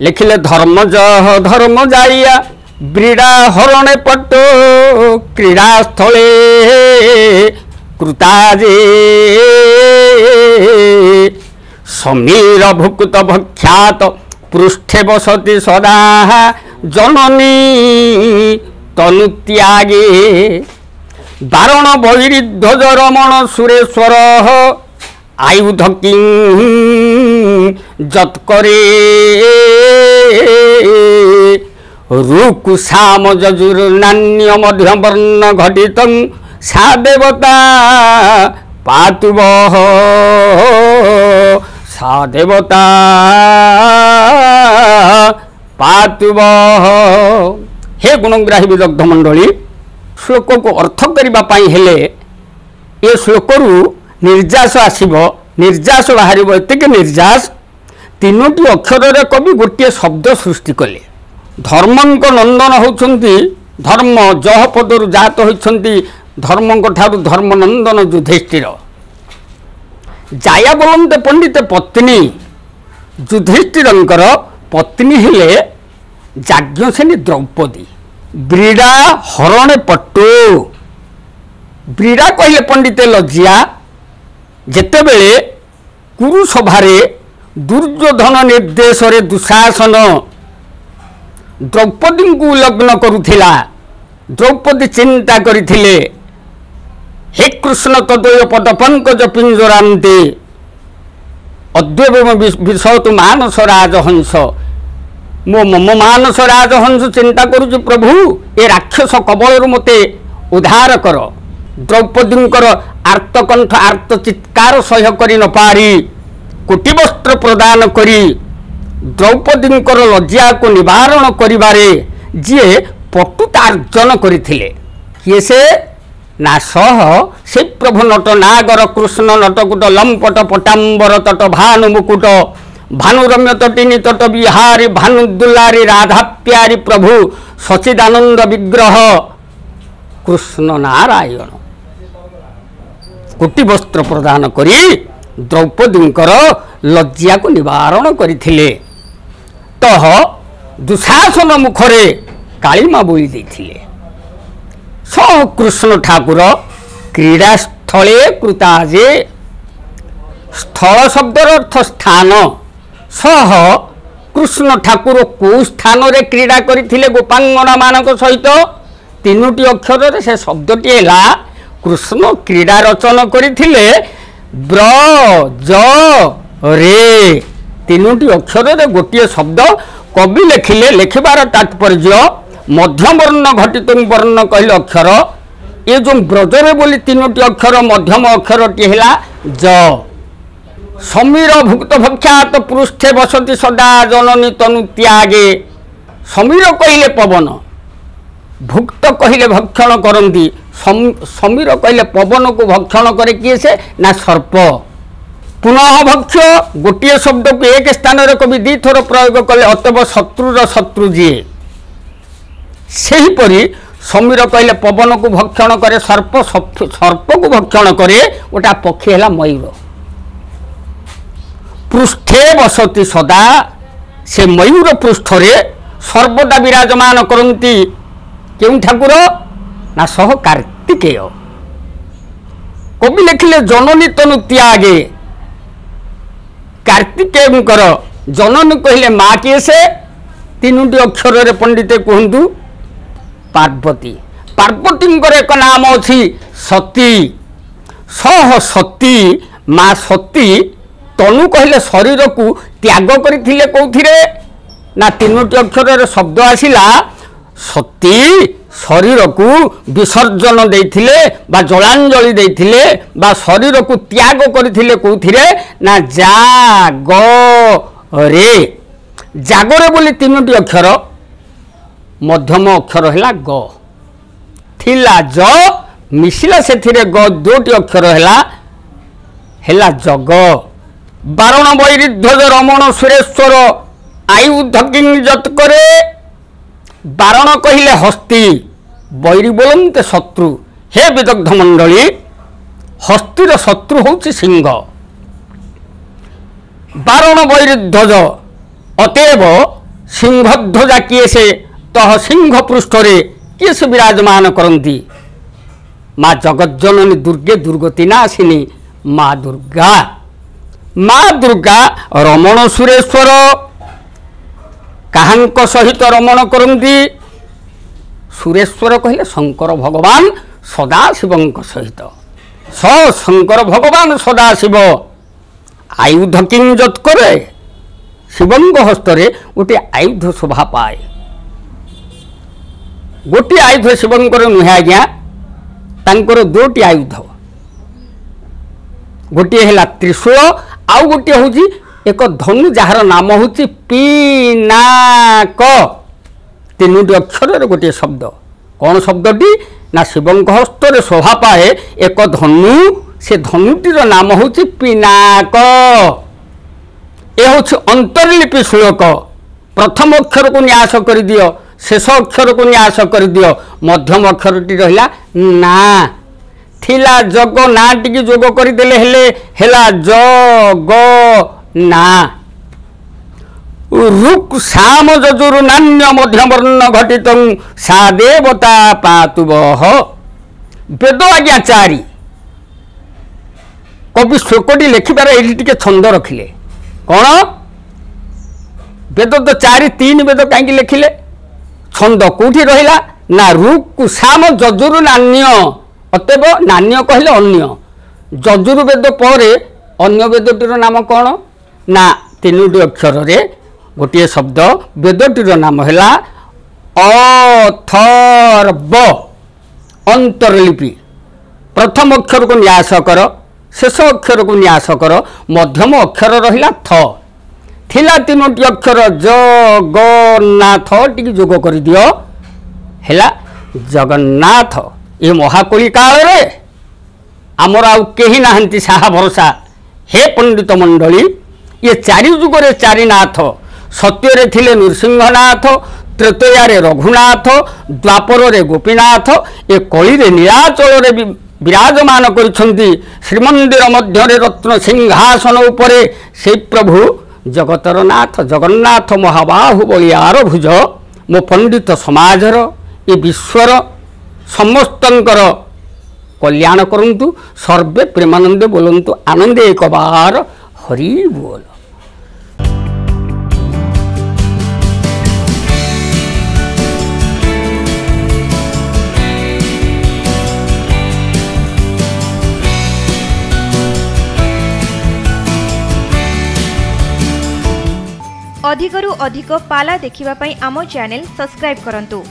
लिखिले धर्मज धर्म जाइया ब्रीड़ा हरणे पट क्रीड़ा स्थले कृताजे समीर भुक्त भख्यात पृष्ठे बसति सदा जननी तनु त्यागे बारण बैरी ध्वज रमण सुरेश्वर आयुध किंग जत्करे रुकुशाम जजुर नान्य मध्य वर्ण घटित सा देवता पातुब सा देवता पातुब। हे गुणग्राही विदग्ध मंडली श्लोक को अर्थ करने हेले ये श्लोक निर्जास आसब निर्जास बाहर एतिक निर्जास तीनोटी अक्षर कवि गोटे शब्द सृष्टि कले। धर्मंक नंदन होउछंती धर्म जह पदरु जात होइछंती धर्मंक ठारू धर्मनंदन युधिष्ठिर जाया बोलते पंडित पत्नी युधिष्ठिरंकर पत्नी हेले याज्ञसेनी द्रौपदी। ब्रीड़ा हरणे पट्टो ब्रीड़ा कहले पंडित लज्जिया जेतेबेले कुरुसभारे दुर्योधन निर्देश रे दुशासन द्रौपदी को लग्न करुथिला द्रौपदी चिंता करिथिले हे कृष्ण तद्वय पद पंकज पिंजरान्ते अद्यव विशतु मानस राजहंस मो मम मानस राजहंस चिंता करुछु प्रभु ए राक्षस कबल मते उद्धार कर। द्रौपदींकर आर्तकंठ आर्त चित्कार सह्य करि न पारी कोटि वस्त्र प्रदान करी द्रौपदींकर लज्जा को निवारण करिबारे जे पटुतार्जन करथिले किए से ना सह से प्रभु नट नागर कृष्ण नटकुट लंपट पटांबर तट भानु मुकुट भानुरम्य तटिनी तट बिहारी भानुदुलारी राधा प्यारी प्रभु सचिदानंद विग्रह कृष्ण नारायण कोटि वस्त्र प्रदान करी द्रौपदींकर लज्जा को निवारण करथिले। तह दुशासन मुखरे कालीमा बोली देथिले सह कृष्ण ठाकुर क्रीड़ा स्थले कृताजे स्थल शब्दर अर्थ स्थान सह कृष्ण ठाकुर को स्थान रे क्रीड़ा करथिले गोपांगना मानक सहित तीनोटी अक्षर रे से शब्दटी हैला कृष्ण क्रीड़ा रचन करथिले ब्र ज रे तीनोटी अक्षर रे गोटे शब्द कवि लिखिले लिखबार तात्पर्य मध्यम वर्ण घटित वर्ण कहले अक्षर ये जो ब्रजरे बोली तीनोटी अक्षर मध्यम अक्षरटी है ज समीर भुक्त भक्षात पृष्ठे बसती सदा जननी तनु त्यागे समीर कहले पवन भुक्त कहले भक्षण करती समीर कहले पवन को भक्षण करे किए से ना सर्प पुनः भक्ष गोटे शब्द को एक स्थान रे कवि दी थर प्रयोग कले अतव शत्रुर शत्रु जी सेहीपरि समीर कहले पवन को भक्षण करे सर्प सर्प को भक्षण करे गोटा पक्षी है मयूर पृष्ठे बसती सदा से मयूर पृष्ठरे सर्वदा विराजमान करती क्यों ठाकुर ना सह कार्तिकेय कवि लिखिले जननी तनु त्यागे कार्तिकेयंकर जननी कहले माँ किए से तीनोटी अक्षर रे पंडिते कहतु पार्वती पार्वतींकर एक नाम अच्छी सती सह सती माँ सती तनु कहले शरीर को त्याग करथिले कौथिरे ना तीनोटी अक्षर रे शब्द आसिला सती शरीर को विसर्जन देथिले बा जलांजलि देथिले बा शरीर को त्याग करथिले कौथिरे ना जाग रे जागरे बोली तीनोटी अक्षर मध्यम अक्षर है ग थिला ज मिशिला से ग दोटी अक्षर है जग बारण वैरिध्वज रमण सुरेश्वर आयुध किंग जत करे बारण कहले हस्ती बैरी बोलते शत्रु हे विदग्ध मंडली हस्तीर शत्रु होउछि सिंह बारण वैरिध्वज अतएव सिंहध्वजा किए से तह सिंह पृष्ठरे किए से विराजमान करती माँ जगज्जननी दुर्गे दुर्गति नाशिनी माँ दुर्गा। माँ दुर्गा रमण सुरेश्वर काहांक सहित रमण करती सुरेश्वर कहले शंकर भगवान सदाशिव सहित शंकर भगवान सदाशिव आयुध किंजत करे शिवंग हस्तरे गोटे आयुध शोभा पाए। गोटे आयुध शिवंकर नुहे आज्ञा तांकर दोटी आयुध गोटे है त्रिशूल आउ गोटे हूँ एक धनु जार नाम हूँ पिनाक तीनोटी अक्षर गोटे शब्द कौन शब्दटी ना शिवंक हस्तर शोभा पाए एक धनु से धनुटीर नाम हूँ पिनाक। यह हूँ अंतर्लिपि श्लोक प्रथम अक्षर को न्यास कर दियो शेष अक्षर को न्यास कर दियो मध्यम अक्षरटी रहिला ना थिला जग ना टिकी जोग करदेले हेला जग ना रुक् साम जजुर नान्य मध्यमवर्ण घटित सा देवता पातुबह। वेद आज्ञा चारि कवि श्लोकटी लिखिबार ये छंद रखिले कौन वेद तो चारि तीन वेद कहीं लिखिले छंद कौटी रहिला ना रुक् साम जजुर नान्य अतएव नान्य कहले अन्य जजुर वेद पर अन्य वेदटीर नाम कौन ना तीनोटी अक्षर रे गोटे शब्द वेदटीर नाम है अथर्व अंतर्लिपि प्रथम अक्षर को न्यास कर शेष अक्षर को न्यास कर मध्यम अक्षर रहिला थ थिला तीनोटी अक्षर जगन्नाथ टिकी जोग कर दियो हेला जगन्नाथ। ये महाकोली काल रे आमर आउ केही नाहंती साहा भरोसा हे पंडित मंडली ये चारि जुगरे चारि नाथ सत्य थिले नृसिंहनाथ त्रेतयारे रघुनाथ द्वापर रे गोपीनाथ ये कली रे नीलाचल रे विराजमान करिछंती श्रीमंदिर मध्य रत्न सिंहासन उपरे से प्रभु जगतर नाथ जगन्नाथ महाबाहु बलियार भुज मो पंडित समाजर ये विश्वर समस्तंकर कल्याण करंतु सर्वे प्रेमानंदे बोलंतु आनंदे एक बार हरि बोल। अधिकरु अधिक पाला देखिबा पई आमो चैनल सब्सक्राइब करंतु।